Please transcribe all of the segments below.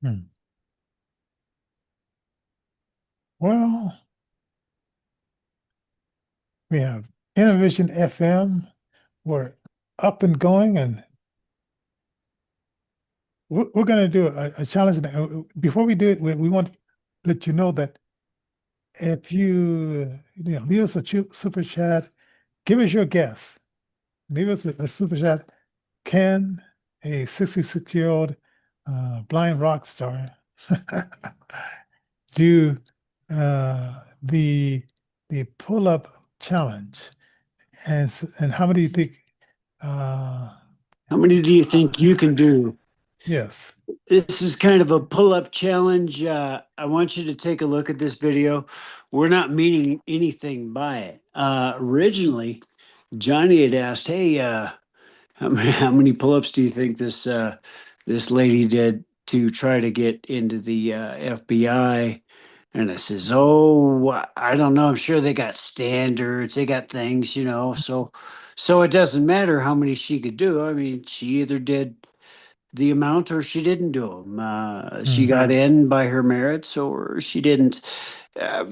Hmm. Well, we have Innervision FM. We're up and going, and we're going to do a challenge. Before we do it, we want to let you know that if you leave us a super chat, give us your guess. Leave us a super chat. Can a 66-year-old blind rock star do the pull-up challenge? And how many do you think? Uh, How many do you think you can do? yes. This is kind of a pull-up challenge. I want you to take a look at this video. We're not meaning anything by it. Originally, Johnny had asked, "Hey, how many pull-ups do you think this lady did to try to get into the FBI?" And I says, "Oh, I don't know. I'm sure they got standards. They got things, you know. So it doesn't matter how many she could do. I mean, she either did the amount or she didn't do them. She Hmm. got in by her merits or she didn't." Uh,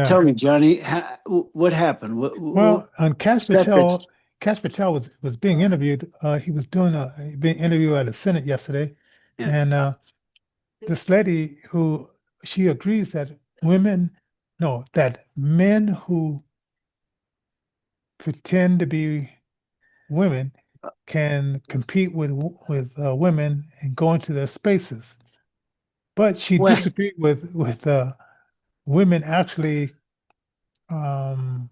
Tell Yeah. me, Johnny, what happened? What Well, and separate? Cash Patel was being interviewed. He was being interviewed at the Senate yesterday, Yeah. and this lady who she agrees that women, no, that men who pretend to be women can compete with women and go into their spaces. But she Well, disagreed with women actually, um,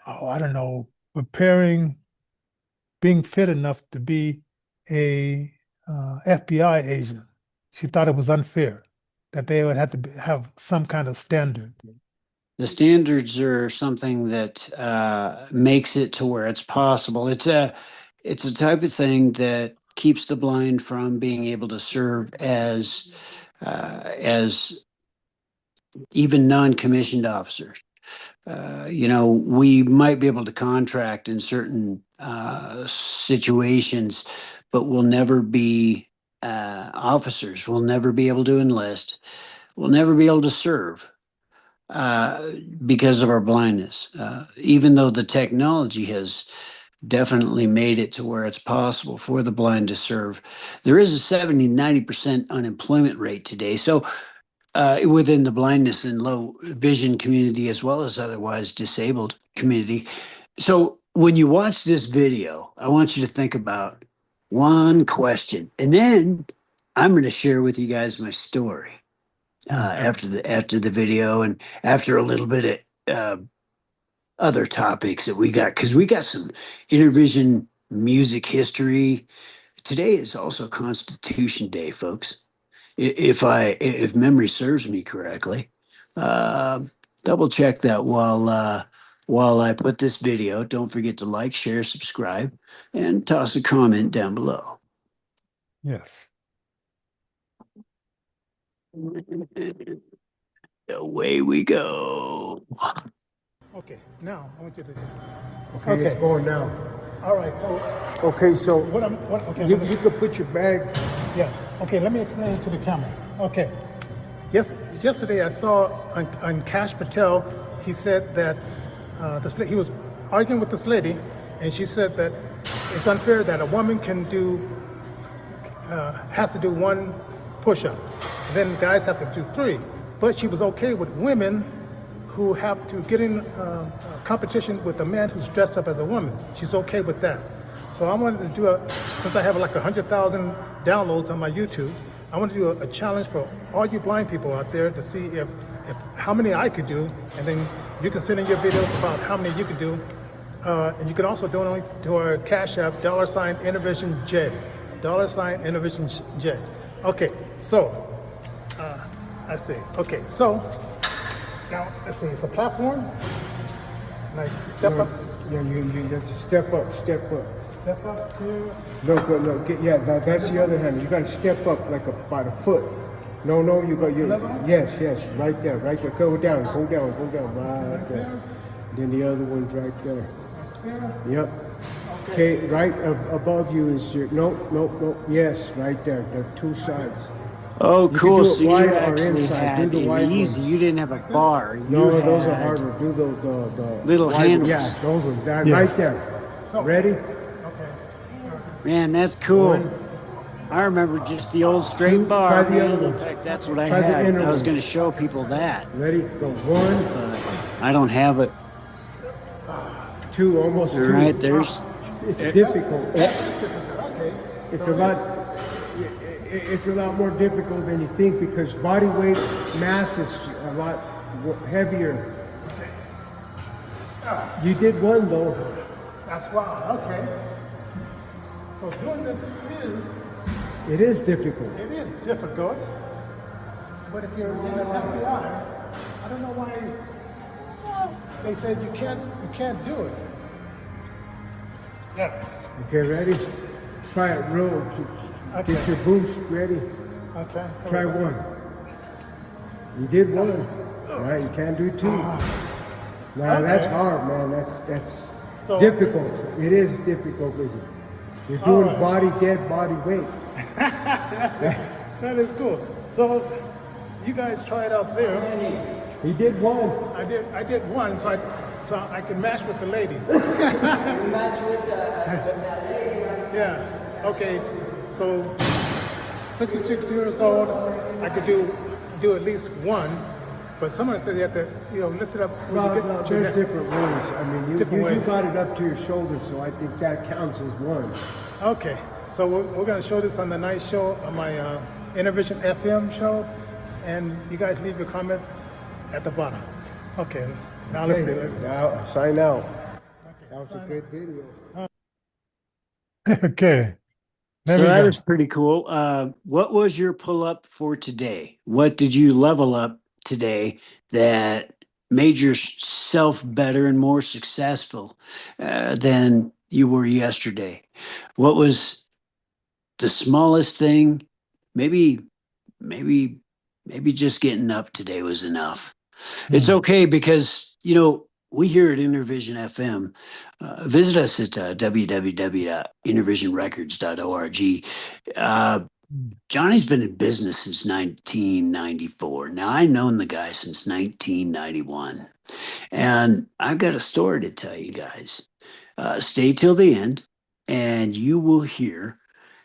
oh, I don't know, preparing, being fit enough to be a FBI agent. She thought it was unfair that they would have to have some kind of standard. the standards are something that makes it to where it's possible. It's a type of thing that keeps the blind from being able to serve as even non-commissioned officers. We might be able to contract in certain situations, but we'll never be officers. We'll never be able to enlist. We'll never be able to serve uh, because of our blindness. Even though the technology has definitely made it to where it's possible for the blind to serve, there is a 70-90% unemployment rate today. So within the blindness and low vision community, as well as otherwise disabled community. So when you watch this video, I want you to think about one question, and then I'm going to share with you guys my story Hmm. after the video and after a little bit of other topics that we got, because we got some Innervision music history. Today is also Constitution Day, folks, if memory serves me correctly. Uh, Double check that while I put this video. Don't forget to like, share, subscribe, and toss a comment down below. Yes. Away we go. Okay. Now I want you to. Okay, it's going now. All right. So Okay, so okay. you could put your bag. Yeah. Okay. Let me explain it to the camera. Okay. Yesterday I saw on Cash Patel. He said that he was arguing with this lady, and she said that it's unfair that a woman has to do one push-up, then guys have to do three. But she was okay with women who have to get in competition with a man who's dressed up as a woman. She's okay with that. So I wanted to since I have like 100,000 downloads on my YouTube, I want to do a challenge for all you blind people out there to see if how many I could do, and then you can send in your videos about how many you could do. And you can also donate to our Cash App, $Innervision J. $Innervision J. Okay, so I see. Okay, so now let's see. It's a platform. Like step up, Yeah, you have to step up, step up. step up to. No. Yeah, that's the other hand. You got to step up like about a foot. No, you got your. Another one? Yes, right there. Go down, right there. Then the other one's right there. There. Yep. Okay, right above you is your, nope, yes, right there, the two sides. Oh, You can cool. do it So you wide or actually inside. had Do the an wide easy. ones. You didn't have a bar. You No, those are had harder. Do the little wide handles. Yeah, those ones. That Yes. right there. Ready? Okay. Man, that's cool. One, I remember just the old straight two, bar, try the man. other In ones. fact, that's what I Try the had. inner I was ones. going to show people that, Ready? Go one, but I don't have it. two, almost All two. right, there's. It's difficult. Okay. It's a lot more difficult than you think because body weight mass is a lot heavier. You did one though. That's wow. Okay. So doing this It is difficult. it is difficult. But if you're in the FBI, I don't know why they said you can't do it. Yeah. Okay, ready? Try it real. Get Okay. your boost ready. Okay. Try one. You did one. All right, you can't do two. Now that's hard, man. That's So- difficult. It is difficult, isn't it? You're doing Alright. dead body weight. That is cool. So you guys try it out there. He did one. I did one, so I can match with the ladies. Yeah. Okay. So 66 years old, I could do at least one. But someone said you have to, lift it up when you get No, to your there's neck. different rules. I mean, Different you ways. got it up to your shoulder, so I think that counts as one. Okay. So we're going to show this on the night show, on my Innervision FM show. And you guys leave your comment at the bottom. Okay. Now let's see. Now, sign out. That was a good video. Okay. So that was pretty cool. What was your pull up for today? What did you level up today that made yourself better and more successful than you were yesterday? What was the smallest thing? Maybe just getting up today was enough. It's okay because, we here at Innervision FM, visit us at www.innervisionrecords.org. Johnny's been in business since 1994. Now, I've known the guy since 1991. And I've got a story to tell you guys. Stay till the end, and you will hear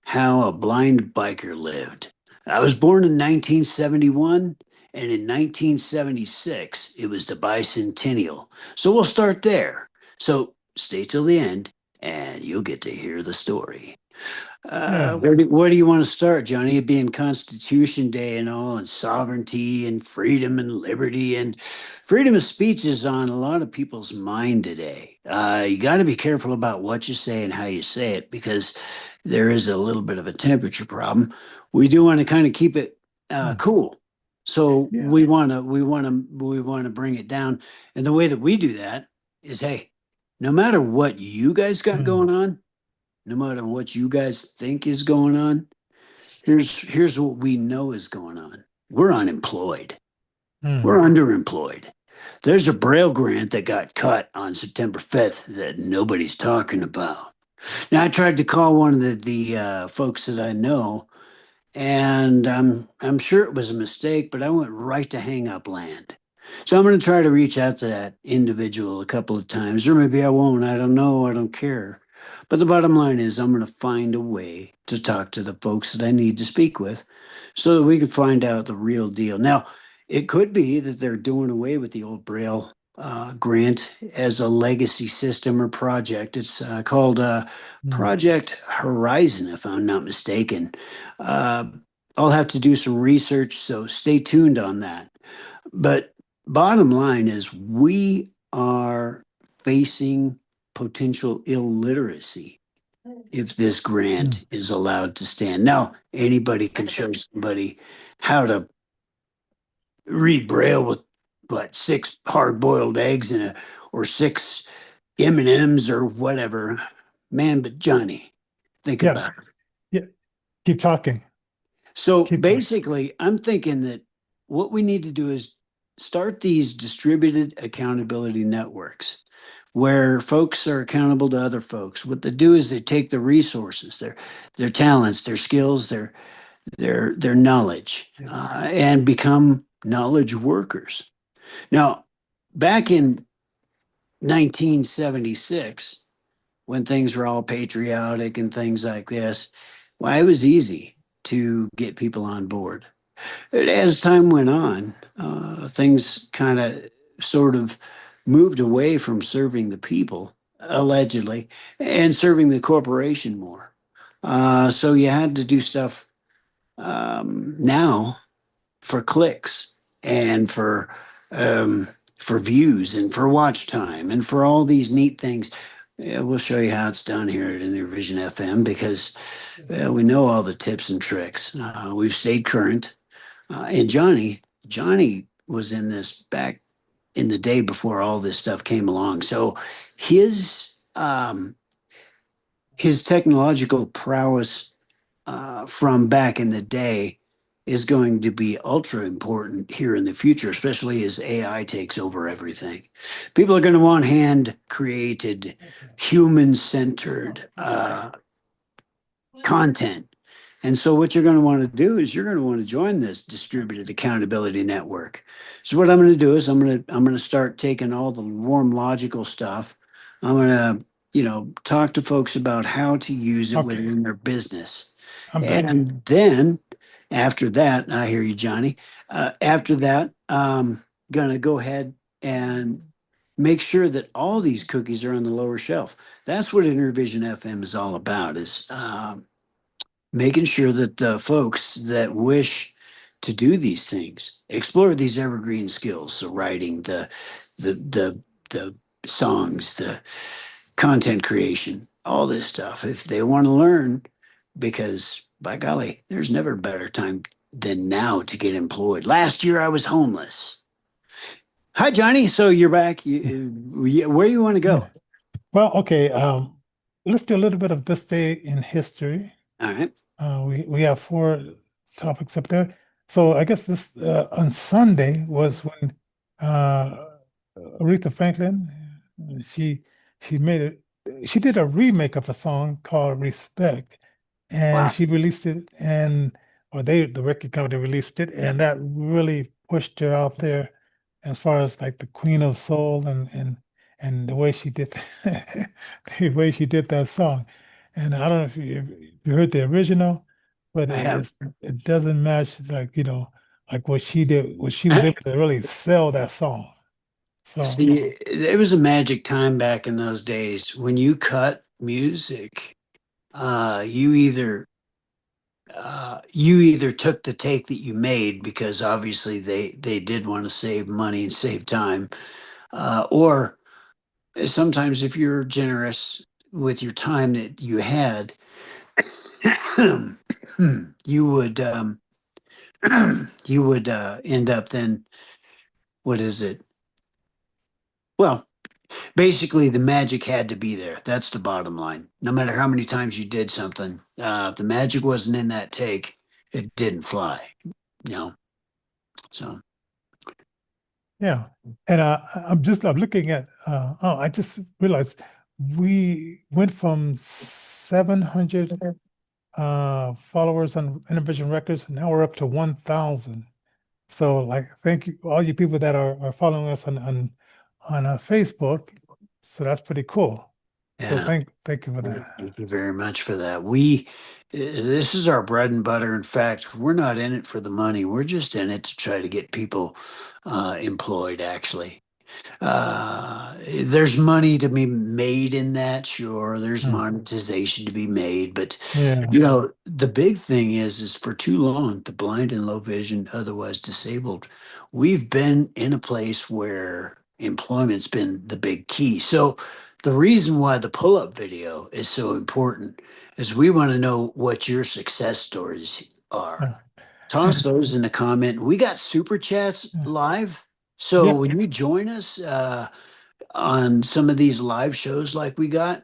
how a blind biker lived. I was born in 1971, and in 1976, it was the bicentennial. So we'll start there. So stay till the end, and you'll get to hear the story. Where do you want to start, Johnny? It being Constitution Day and all, and sovereignty and freedom and liberty, and freedom of speech is on a lot of people's mind today. You got to be careful about what you say and how you say it because there is a little bit of a temperature problem. We do want to kind of keep it cool, so we want to bring it down, and the way that we do that is, hey, no matter what you guys got going on. No matter what you guys think is going on, here's what we know is going on. We're unemployed. We're underemployed. There's a Braille grant that got cut on September 5th that nobody's talking about. Now, I tried to call one of the folks that I know, and I'm sure it was a mistake, but I went right to hang up land. So I'm going to try to reach out to that individual a couple of times, or maybe I won't. I don't know. I don't care. But the bottom line is I'm going to find a way to talk to the folks that I need to speak with so that we can find out the real deal. Now, it could be that they're doing away with the old Braille grant as a legacy system or project. It's called Project Horizon, if I'm not mistaken. I'll have to do some research, so stay tuned on that. But bottom line is we are facing potential illiteracy if this grant is allowed to stand. Now, anybody can show somebody how to read Braille with what 6 hard-boiled eggs or 6 M&Ms or whatever. Man, but Johnny, think about it. Yeah. Keep talking. So Keep basically, I'm thinking that what we need to do is start these distributed accountability networks where folks are accountable to other folks. What they do is they take the resources, their talents, their skills, their knowledge, and become knowledge workers. Now, back in 1976, when things were all patriotic and things like this, well, it was easy to get people on board. But as time went on, things kind of sort of moved away from serving the people, allegedly, and serving the corporation more. So you had to do stuff now for clicks and for views and for watch time and for all these neat things. Yeah, we'll show you how it's done here at Innervision FM because we know all the tips and tricks. We've stayed current. And Johnnie was in this back in the day before all this stuff came along. So his technological prowess from back in the day is going to be ultra important here in the future, especially as AI takes over everything. People are going to want hand created, human centered content. And so what you're going to want to do is you're going to want to join this distributed accountability network. So what I'm going to do is I'm going to start taking all the warm logical stuff. I'm going to, talk to folks about how to use it within their business. I'm back. And then after that, I hear you, Johnny. After that, I'm going to go ahead and make sure that all these cookies are on the lower shelf. That's what Innervision FM is all about, is making sure that the folks that wish to do these things explore these evergreen skills. So writing, the songs, the content creation, all this stuff. If they want to learn, because by golly, there's never a better time than now to get employed. Last year I was homeless. Hi, Johnny. So you're back. Where you want to go? Well, okay. Let's do a little bit of this day in history. All right. We have 4 topics up there. So I guess this on Sunday was when Aretha Franklin she did a remake of a song called Respect, and Wow. she released it, the record company released it, and that really pushed her out there as far as like the Queen of Soul and the way she did that song. And I don't know if you heard the original, but I have. it doesn't match like what she did, what she was able to really sell that song. So See, it was a magic time back in those days when you cut music. You either took the take that you made because obviously they did want to save money and save time, or sometimes if you're generous with your time that you had, you would end up then, what is it? Well, basically the magic had to be there. That's the bottom line. No matter how many times you did something, if the magic wasn't in that take, it didn't fly. So yeah, and I'm looking at I just realized we went from 700 followers on Innervision Records, and now we're up to 1,000. So thank you all you people that are following us on Facebook. So that's pretty cool. So yeah. thank you for that. Thank you very much for that. This is our bread and butter. In fact, we're not in it for the money. We're just in it to try to get people employed, actually. There's money to be made in that, sure. There's monetization to be made, but Yeah. The big thing is for too long, the blind and low vision, otherwise disabled, we've been in a place where employment's been the big key. So the reason why the pull-up video is so important is we want to know what your success stories are. Toss those in the comment. We got super chats live. So Yeah. when you join us on some of these live shows like we got,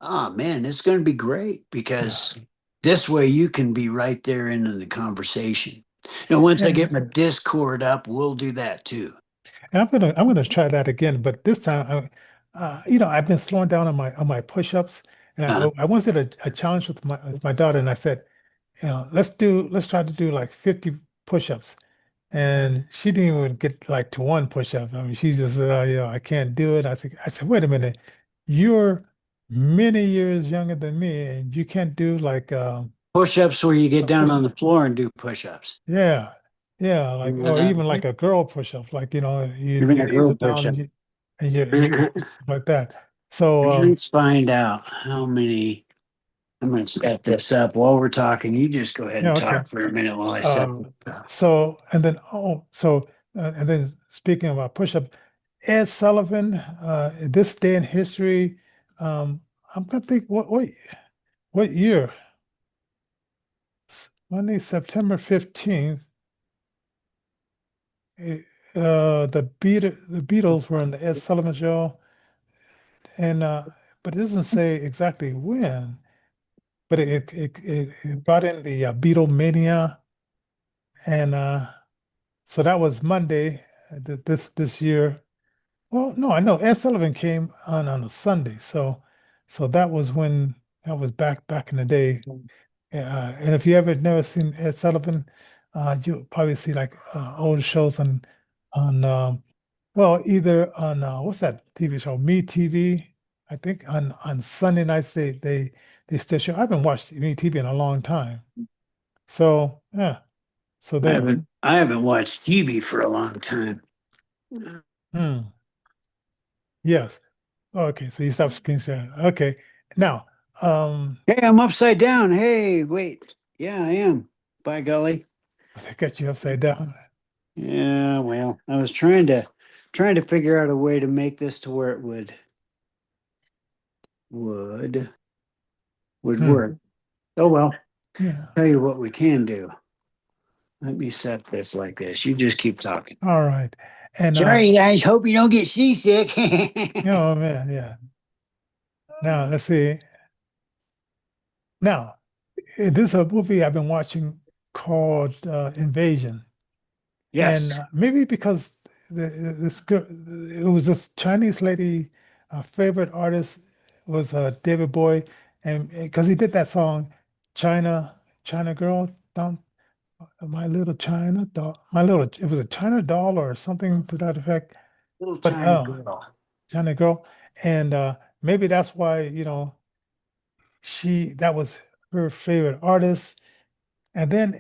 man, it's going to be great because this way you can be right there in the conversation. Now, once I get my Discord up, we'll do that too. And I'm gonna try that again, but this time, I've been slowing down on my push-ups, and Uh, I once did a challenge with my daughter, and I said, let's try to do like 50 push-ups, and she didn't even get like to one push-up. I mean, she's just, I can't do it. I said, wait a minute, you're many years younger than me, and you can't do like Push-ups where you get a down push. on the floor and do push-ups. Yeah, yeah, like or even like a girl push-up, like Even your a knees girl are down push-up. and you stuff like that. So Let's find out how many. I'm going to set this up while we're talking. You just go ahead yeah, and okay. talk for a minute while I set Uh, this up. so and then and then speaking about push-up, Ed Sullivan, this day in history, I'm gonna think what year? Monday, September 15th. eh, the Beatles were in the Ed Sullivan Show, and but it doesn't say exactly when. But it brought in the Beatlemania, and so that was Monday this year. Well, no, I know Ed Sullivan came on a Sunday, so that was back in the day. And if you ever never seen Ed Sullivan, you'll probably see like old shows on well, either on what's that TV show, Me TV. I think on Sunday nights they still show. I haven't watched Me TV in a long time. So yeah, so there. I haven't watched TV for a long time. Hmm. Yes. Okay. So you stop screen sharing. Okay. Now, um, Hey, I'm upside down. Hey, wait. Yeah, I am. By golly. they got you upside down. Yeah, well, I was trying to figure out a way to make this to where it would would Hmm. work. Oh well, Yeah. tell you what we can do. Let me set this like this. You just keep talking. All right. And Sorry, guys. Hope you don't get seasick. oh man, yeah. Now let's see. Now, this is a movie I've been watching called Invasion. And Yes. maybe because this girl, it was this Chinese lady, favorite artist was David Bowie, and because he did that song, China, China Girl, down my little China doll, it was a China doll or something to that effect. Little But China girl. China Girl, and maybe that's why that was her favorite artist. And then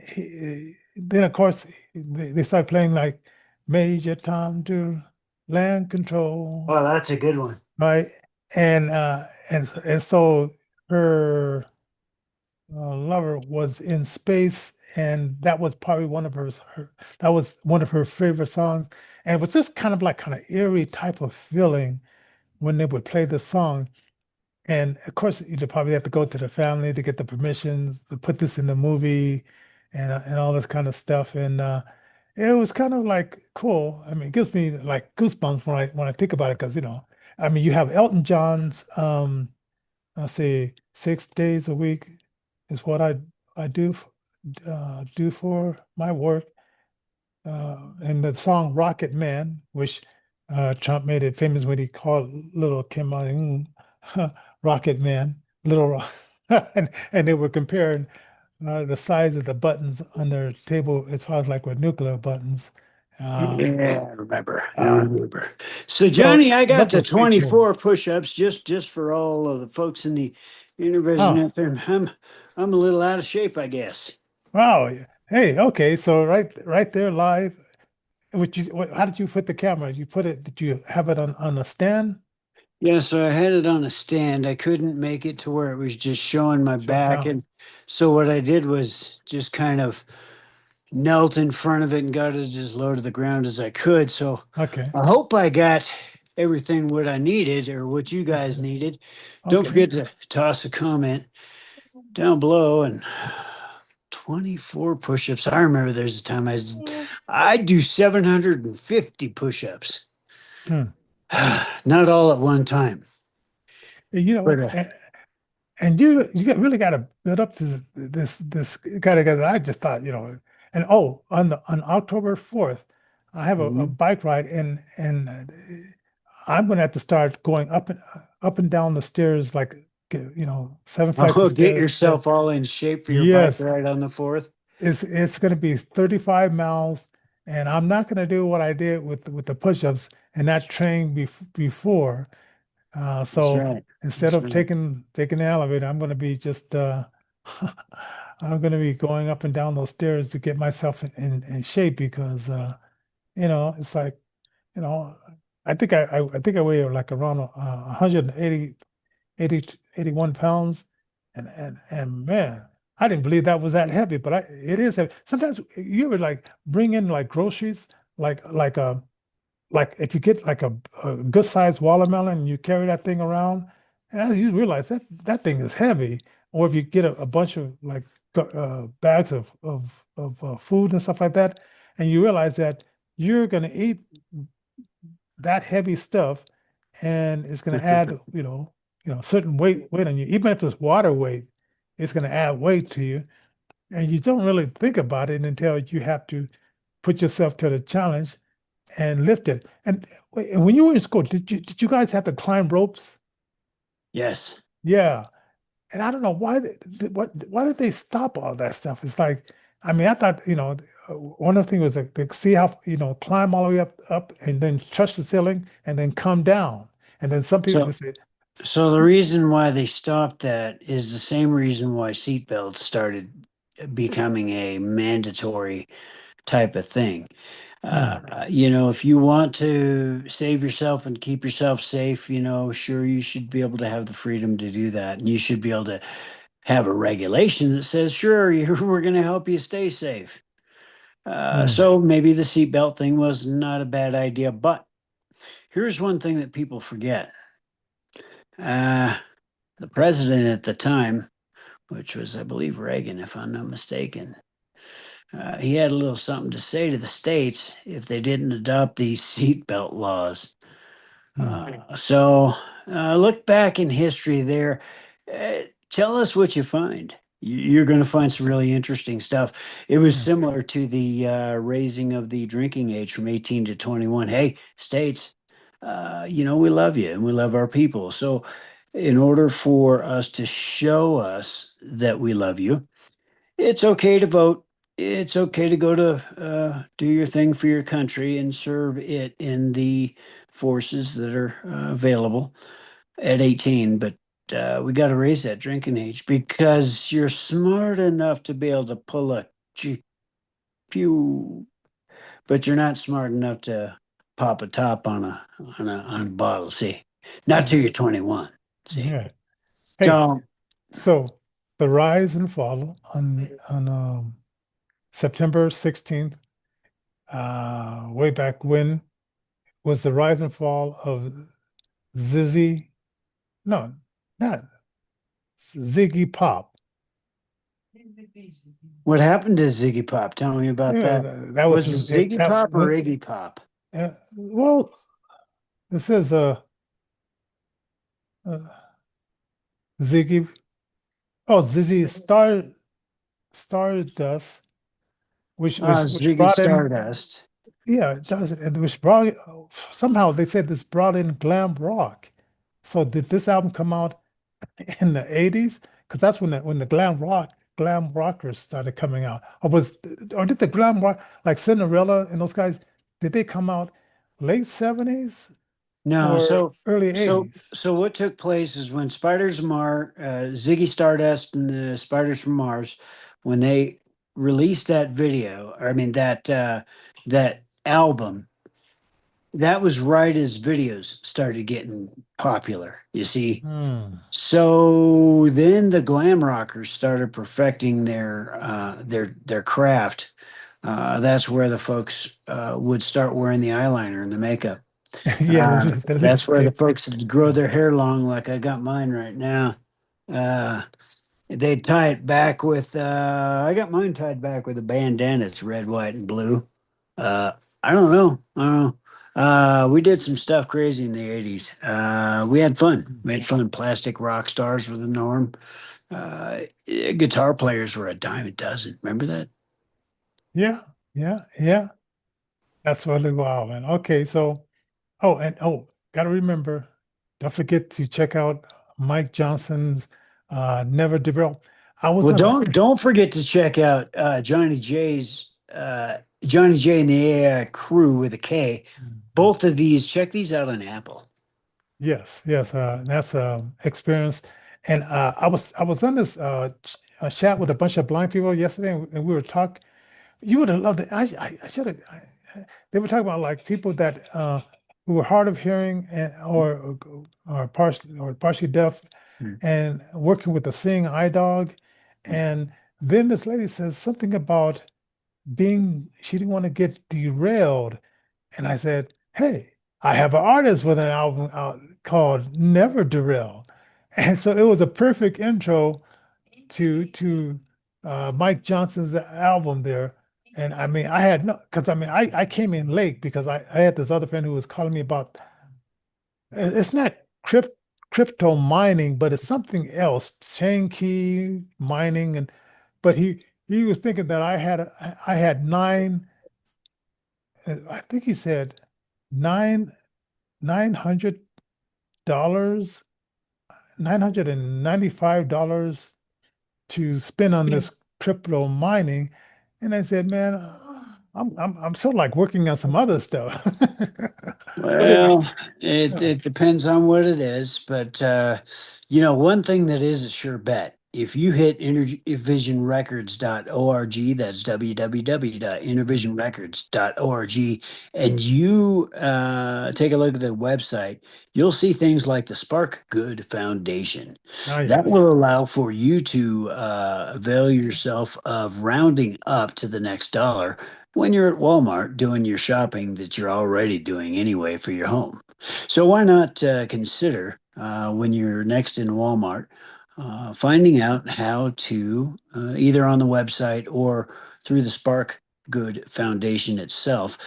of course they start playing like Major Tom to Land Control, Oh, that's a good one. right? And so her lover was in space, and that was probably that was one of her favorite songs. And it was just kind of eerie type of feeling when they would play the song. And of course, you'd probably have to go to the family to get the permissions to put this in the movie and all this kind of stuff. And it was kind of like cool. I mean, it gives me like goosebumps when I think about it because, I mean, you have Elton John's I'll say 6 days a week is what I do for my work. And the song Rocket Man, which Trump made it famous when he called little Kim Il-sung Rocket Man, little and they were comparing the size of the buttons on their table as far as like with nuclear buttons. Uh, Yeah, I remember. Now I uh, remember. So so Johnny, I got lots the of space movies. 24 push-ups just for all of the folks in the Innervision Oh, FM. I'm a little out of shape, I guess. wow. Hey, okay. So right there live. How did you put the camera? Did you have it on a stand? Yeah, so I had it on a stand. I couldn't make it to where it was just showing my Shut back. down. And so what I did was just kind of knelt in front of it and got it as low to the ground as I could. So Okay. I hope I got everything what I needed or what you guys Okay. needed. Don't Okay. forget to toss a comment down below and 24 push-ups. I remember there's a time I do 750 push-ups. Hmm. Not all at one time. You But know, and really got to build up to this kind of, because I just thought, and on October 4th, I have a Mhm. bike ride, and I'm going to have to start going up and down the stairs, like, you know, 7 flights of Oh, get stairs. yourself all in shape for your bike Yes, ride on the 4th. it's going to be 35 miles, and I'm not going to do what I did with the push-ups and not train before. That's So right. instead That's of right. taking the elevator, I'm going to be just I'm going to be going up and down those stairs to get myself in shape because you know, it's like, you know, I think I weigh like around 180 81 pounds, and man, I didn't believe that was that heavy, but it is heavy. Sometimes you ever like bring in like groceries, like if you get like a good sized watermelon and you carry that thing around, and you realize that thing is heavy. Or if you get a bunch of like bags of food and stuff like that, and you realize that you're gonna eat that heavy stuff, and it's gonna add, certain weight on you. Even if it's water weight, it's gonna add weight to you, and you don't really think about it until you have to put yourself to the challenge and lift it. And when you were in school, did you guys have to climb ropes? Yes. Yeah. And I don't know why did they stop all that stuff? It's like, I mean, I thought, one of the things was like to see how, climb all the way up and then touch the ceiling and then come down. And then some people So, just say, so the reason why they stopped that is the same reason why seatbelts started becoming a mandatory type of thing. hmm, If you want to save yourself and keep yourself safe, sure, you should be able to have the freedom to do that. And you should be able to have a regulation that says, sure, we're going to help you stay safe. hmm, So maybe the seatbelt thing was not a bad idea. But here's one thing that people forget. Uh, the president at the time, which was, I believe, Reagan, if I'm not mistaken, he had a little something to say to the states if they didn't adopt these seatbelt laws. hmm, Look back in history there. Tell us what you find. You're going to find some really interesting stuff. It was hmm. similar to the raising of the drinking age from 18 to 21. Hey, states, we love you and we love our people. So, in order for us to show us that we love you, it's okay to vote. It's okay to go to do your thing for your country and serve it in the forces that are available at 18. But we got to raise that drinking age because you're smart enough to be able to pull a pew, but you're not smart enough to pop a top on a bottle. See, not till you're 21. See, Yeah. Hey, so so the rise and fall on September 16th, way back when, was the rise and fall of Zizzy, no, not Ziggy Pop. what happened to Ziggy Pop? Tell me about Yeah, that. that was Was it his, Ziggy that Pop or when, Iggy Pop? well, it says uh Ziggy, oh, Zizzy Stardust, which Ziggy brought in, Stardust. yeah, Johnson, and which brought, somehow they said this brought in glam rock. So did this album come out in the 80s? Because that's when the glam rockers started coming out. Or did the glam rock, like Cinderella and those guys, did they come out late 70s No, or so early so 80s? so what took place is when Ziggy Stardust and the Spiders from Mars, when they released that video, or I mean that album, that was right as videos started getting popular. You see, Hmm. so then the glam rockers started perfecting their craft. That's where the folks would start wearing the eyeliner and the makeup. Yeah, the That's where the lipstick. folks that grow Yeah. their hair long, like I got mine right now. Uh, they tie it back with, I got mine tied back with a bandana. It's red, white, and blue. Uh, I don't know. I don't know. We did some stuff crazy in the 80s. We had fun. We had fun. Plastic rock stars were the norm. Guitar players were a dime a dozen. Remember that? Yeah, yeah, yeah. That's really wild, man. Okay, so gotta remember, don't forget to check out Mike Johnson's Never Derail. I was Well, on a don't forget to check out Johnny J and the AI Crew with a K. Both of these, check these out on Apple. yes, yes, that's experience. And I was on this chat with a bunch of blind people yesterday, and we were talking. You would have loved it. I should have. They were talking about like people that who were hard of hearing and or partially deaf, Hmm. and working with the seeing eye dog. And then this lady says something about being she didn't want to get derailed. And I said, hey, I have an artist with an album out called Never Derail. And so it was a perfect intro to Mike Johnson's album there. And I mean, I had no, because I mean, I came in late because I had this other friend who was calling me about it's not crypto mining, but it's something else, chain key mining, and but he was thinking that I had nine, I think he said nine $900, $995 to spend on this crypto mining. And I said, man, I'm sort of like working on some other stuff. But anyway, Well, it yeah, it depends on what it is, but you know, one thing that is a sure bet. If you hit innervisionrecords.org, that's www.innervisionrecords.org, and you take a look at the website, you'll see things like the Spark Good Foundation. ah, That yes. will allow for you to avail yourself of rounding up to the next dollar when you're at Walmart doing your shopping that you're already doing anyway for your home. So why not consider when you're next in Walmart finding out how to either on the website or through the Spark Good Foundation itself.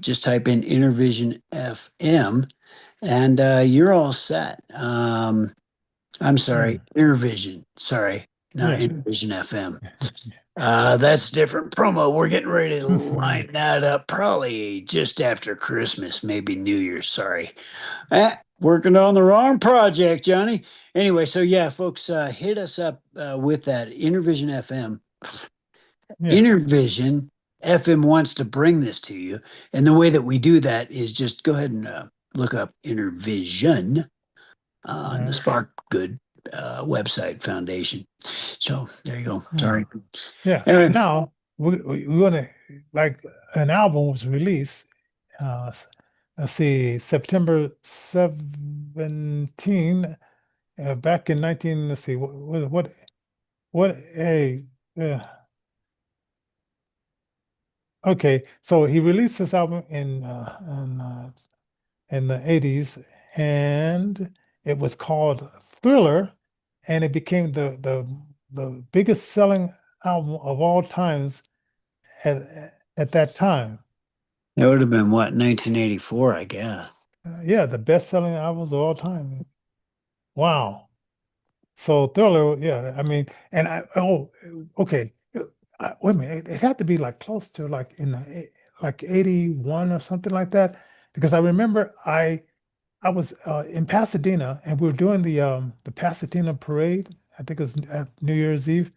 Just type in Innervision FM and you're all set. I'm sorry, Mm, Innervision. Sorry, not yeah. Innervision FM. That's different promo. We're getting ready to line that up probably just after Christmas, maybe New Year's. Sorry. Working on the wrong project, Johnny. Anyway, so yeah, folks, hit us up with that Innervision FM. Yeah. Innervision FM wants to bring this to you. And the way that we do that is just go ahead and look up Innervision on the Uh, Spark Good website foundation. So there you go. hmm. Sorry. Yeah. Anyway, Now we want to like an album was released. Uh, s- let's see, September 17, back in 19. Let's see, what a okay. So he released this album in the 80s, and it was called Thriller, and it became the biggest selling album of all times at at that time. it would have been what, 1984, I guess. Yeah, the best-selling albums of all time. Wow. So Thriller, yeah, I mean, and okay. Wait a minute, it had to be like close to like in like 81 or something like that, because I remember I was in Pasadena, and we were doing the Pasadena parade. I think it was at New Year's Eve,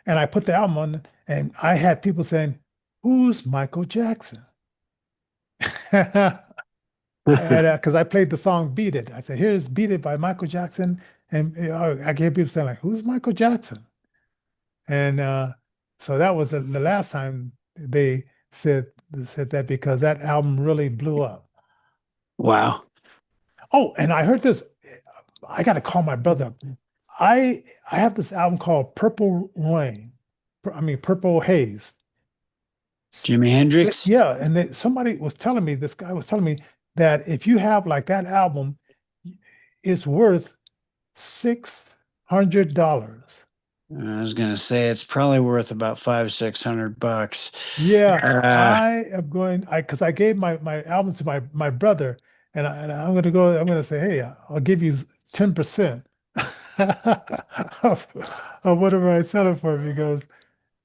and I put the album on, and I had people saying, "Who's Michael Jackson?" And because I played the song "Beat It," I said, "Here's Beat It" by Michael Jackson, and I hear people saying like, "Who's Michael Jackson?" And so that was the last time they said that, because that album really blew up. Wow. Oh, and I heard this. I got to call my brother. I have this album called Purple Rain. I mean Purple Haze. Jimi Hendrix? Yeah, and somebody was telling me, this guy was telling me that if you have like that album, it's worth $600. I was gonna say it's probably worth about 500-600 bucks. Yeah, Uh, I am going. I because I gave my albums to my brother, and I'm gonna go. I'm gonna say, hey, I'll give you 10% of, of whatever I sell it for, because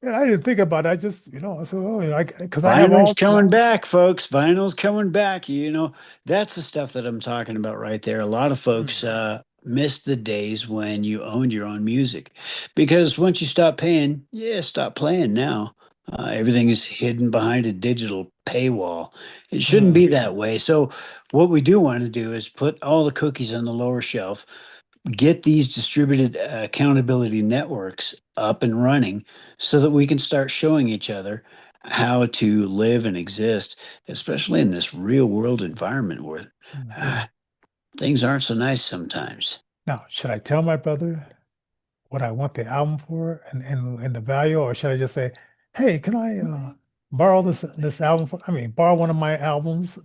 And I didn't think about it. I just, I said, oh, because I have Vinyl's all coming back, folks. Vinyl's coming back. That's the stuff that I'm talking about right there. A lot of folks mm, miss the days when you owned your own music because once you stop paying, yeah, stop playing now. Everything is hidden behind a digital paywall. It shouldn't mm, be that way. So, what we do want to do is put all the cookies on the lower shelf, get these distributed accountability networks up and running so that we can start showing each other how to live and exist, especially in this real world environment where yeah. things aren't so nice sometimes. Now, should I tell my brother what I want the album for and the value, or should I just say, hey, can I borrow this album I mean, borrow one of my albums?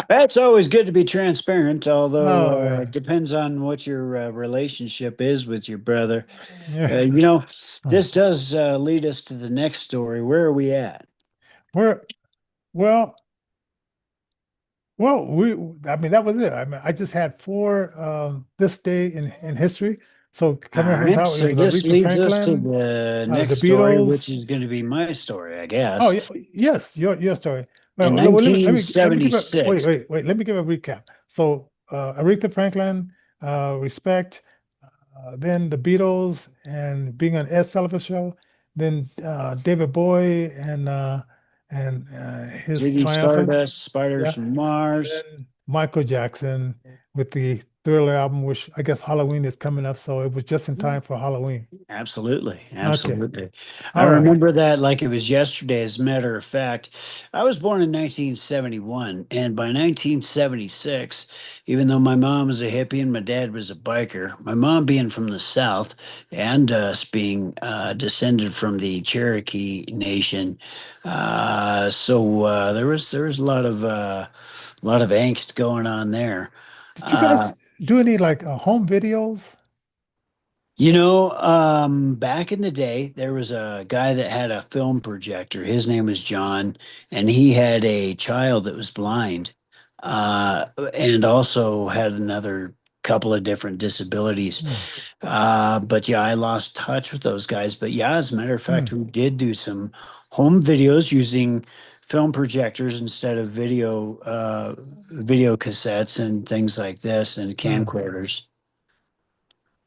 That's always good to be transparent, although Oh it man. depends on what your relationship is with your brother. Yeah. Uh, you know, Hmm. this does lead us to the next story. Where are we at? We're well, well, I mean, that was it. I mean, I just had four this day in history. So All coming from the right. top, it So was this Aretha leads us to Franklin, the the next story, which Beatles. is going to be my story, I Oh, guess. yes, your story. In Well, let me give a wait, 1976, wait, wait. Let me give a recap. So, Aretha Franklin, Respect, then the Beatles, and being on Ed Sullivan Show, then David Bowie and his Ziggy Triumphant, Stardust, Spiders yeah, from and Mars. then Michael Jackson with the Thriller album, which I guess Halloween is coming up, so it was just in time for Halloween. Absolutely, Okay, absolutely. I all right. remember that like it was yesterday. As a matter of fact, I was born in 1971, and by 1976, even though my mom was a hippie and my dad was a biker, my mom being from the South and us being descended from the Cherokee Nation, so there was a lot of angst going on there. Did you Uh, guys do any like home videos? Back in the day, there was a guy that had a film projector. His name was John, and he had a child that was blind, and also had another couple of different disabilities. Hmm. But yeah, I lost touch with those guys. But yeah, as a matter of Hmm. fact, we did do some home videos using film projectors instead of video cassettes and things like this and Hmm. camcorders.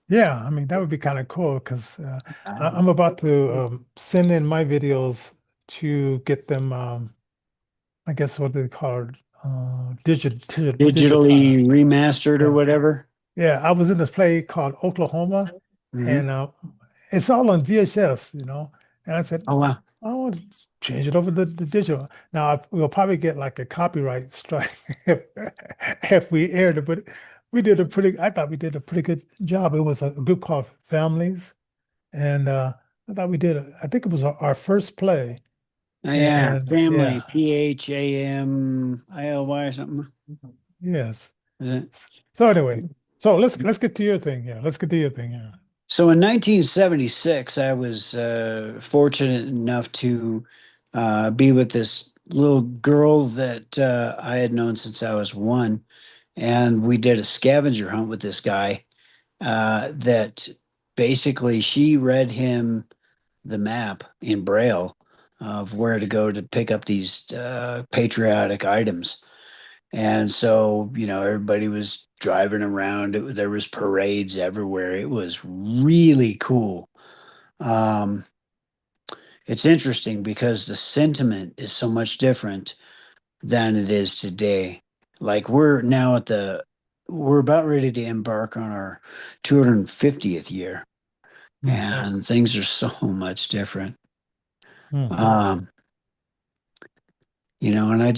Yeah, I mean that would be kind of cool because I'm about to send in my videos to get them. I guess what they call it, Digitally remastered or yeah, whatever. yeah. I was in this play called Oklahoma, Hmm. and it's all on VHS, And I said, Oh wow. I want to change it over to the digital. Now we'll probably get like a copyright strike if we aired it, but I thought we did a pretty good job. It was a group called Families, and I thought I think it was our first play, Oh, yeah, and family, yeah, Phamily or something. yes. Is it? So anyway, so let's get to your thing here. Let's get to your thing here. So in 1976, I was fortunate enough to be with this little girl that I had known since I was one, and we did a scavenger hunt with this guy that basically she read him the map in Braille of where to go to pick up these patriotic items. And so, everybody was driving around. There was parades everywhere. It was really cool. Um, it's interesting because the sentiment is so much different than it is today. Like we're about ready to embark on our 250th year, Hmm. and things are so much different. Hmm. Um, and I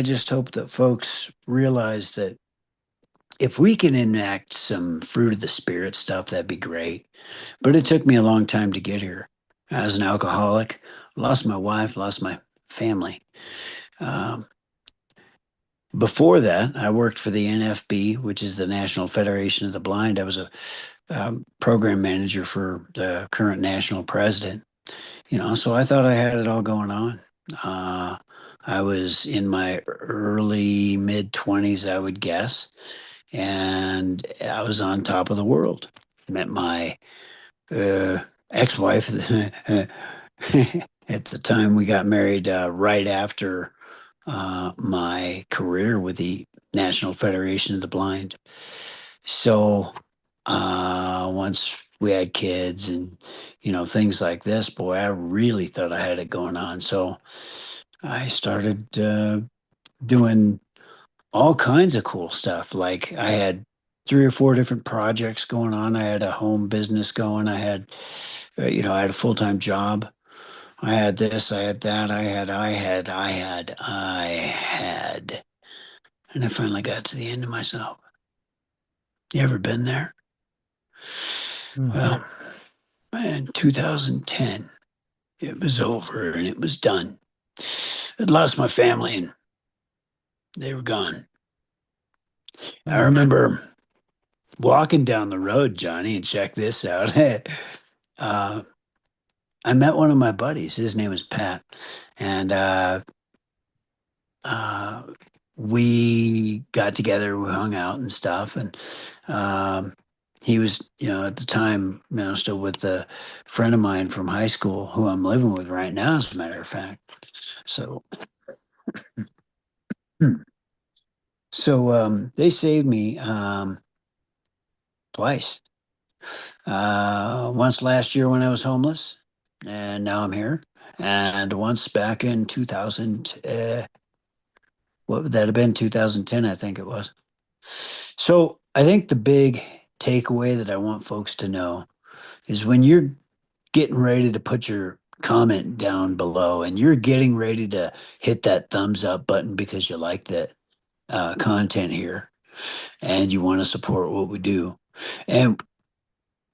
just hope that folks realize that if we can enact some fruit of the spirit stuff, that'd be great. But it took me a long time to get here. As an alcoholic, lost my wife, lost my family. Um, Before that, I worked for the NFB, which is the National Federation of the Blind. I was a program manager for the current national president. So I thought I had it all going on. Uh, I was in my early mid 20s, I would guess, and I was on top of the world. Met my ex-wife at the time we got married right after my career with the National Federation of the Blind. So once we had kids and things like this, boy, I really thought I had it going on. So I started doing all kinds of cool stuff. Like I had 3 or 4 different projects going on. I had a home business going. I had, I had a full-time job. I had this, I had that, I had. And I finally got to the end of myself. You ever been there? Mhm. Well, in 2010, it was over and it was done. I'd lost my family and they were gone. I Mm. remember walking down the road, Johnny, and check this out. uh, I met one of my buddies. His name is Pat. And uh, we got together, we hung out and stuff. And um, he was, at the time, still with a friend of mine from high school who I'm living with right now, as a matter of fact. So, they saved me twice. Once last year when I was homeless, and now I'm here. And once back in 2000, what would that have been? 2010, I think it was. So I think the big takeaway that I want folks to know is when you're getting ready to put your comment down below and you're getting ready to hit that thumbs up button because you like the content here and you want to support what we do. And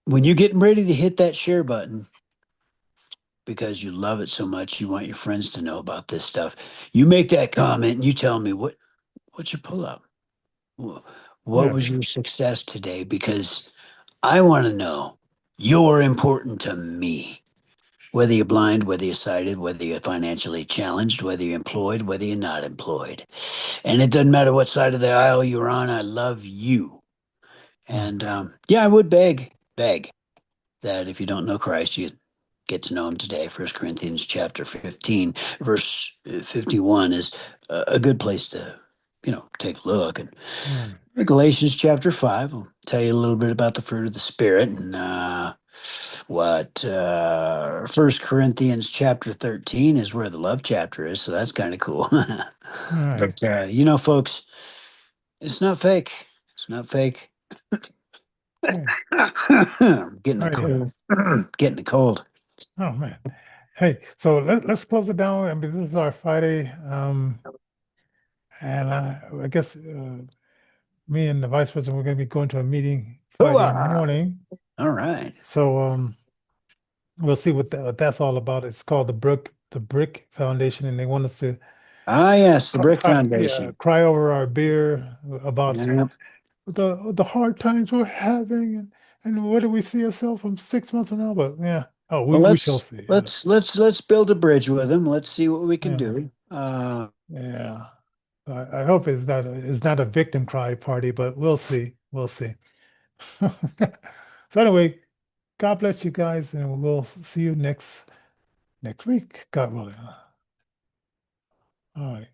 when you're getting ready to hit that share button because you love it so much, you want your friends to know about this stuff, you make that comment and you tell me what's your pull up? What was Yes. your success today? Because I want to know you're important to me. Whether you're blind, whether you're sighted, whether you're financially challenged, whether you're employed, whether you're not employed. And it doesn't matter what side of the aisle you're on, I love you. Mm. And yeah, I would beg that if you don't know Christ, you get to know him today. 1 Corinthians chapter 15, verse 51 is a good place to, take a look. And Mm. Galatians chapter 5 will tell you a little bit about the fruit of the Spirit. And what 1 Corinthians chapter 13 is where the love chapter is. So that's kind of cool. All right. But, folks, it's not fake. It's not fake. Hey. Getting All a right. Yeah. cold. Getting a cold. Oh man. Hey, so let's close it down. I mean, this is our Friday, and I guess me and the vice president we're going to be going to a meeting Friday Hooah! morning. All right. So we'll see what that's all about. It's called the Brick Foundation, and they want us to Ah, yes, the Brick Foundation. cry over our beer about Yep. the hard times we're having, and where do we see ourselves from 6 months from now? But yeah, oh, Well, we shall see. let's build a bridge with them. Let's see what we can Yeah, do. yeah. I hope it's not a victim cry party, but we'll see. We'll see. So anyway, God bless you guys, and we'll see you next week. God willing. All right.